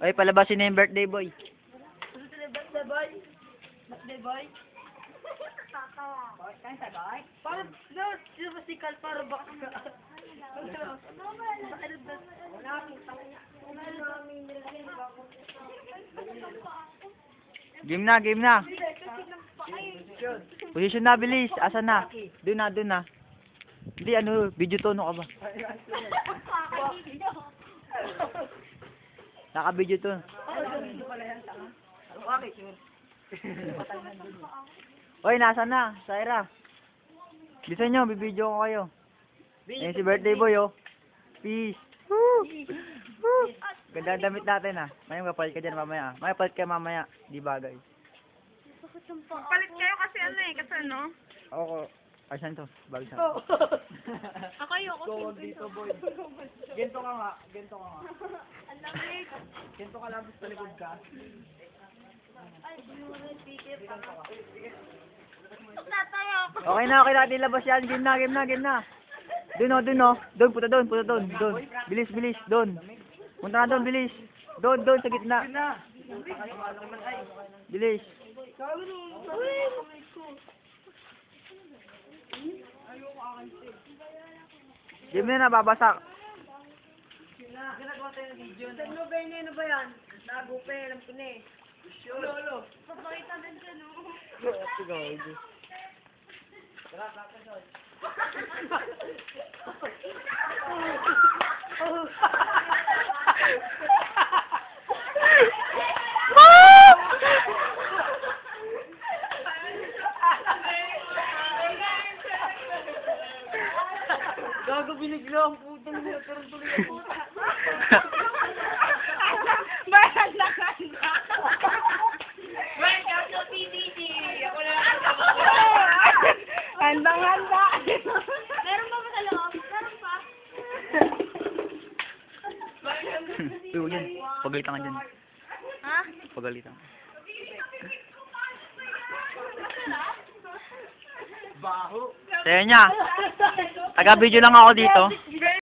Ay, palabasin na yung birthday boy. Birthday boy. Birthday boy. Boy, kain tayo boy. Parang, no, sino ba si Cal? Parang baka. Game na, game na. Position na, bilis. Asan na? Doon na, doon na. Hindi, ano, video to, ano ka ba? Naka-video to. Oy, nasa na? Saira. Bisa nyo, bibidyo ko kayo. Ayan si birthday boy, oh. Peace. Woo! Woo! Ganda ang damit natin, ah. May mapalit ka dyan mamaya, ah. May mapalit ka mamaya. Di bagay. Palit kayo kasi ano eh, kasi ano? Ako, ay saan to? Bagay saan? Ako ayoko. Dito boy. Gento ka nga. Gento ka nga. Ang lamig. Gento ka lang, sa likod ka. Ay, speaker pa. Tatayo ako. Okay na, okay na. Ilabas yan. Game na, game na, game na. Doon, oh, doon, oh. Doon, punta doon, punta doon. Doon. Bilis, bilis. Doon. Punta na doon, bilis. Doon, doon, sa gitna. Bilis. Game na, nababasak. Ginagawa tayo ng video. Ano ba yun? Ano ba yan? Nagupe, alam ko na eh. Lolo. Papakita din dyan, oh. Gago, binigla ang putang niya. Karoon tuloy ang puta. Bayan na kanda. Welcome to PBT. Ako na lang ang handang-handa. Meron pa ba sa loob? Meron pa. Uy, yan. Pagalitan ka dyan. Ha? Pagalitan. Baho. Sayo niya. Taga-video lang ako dito.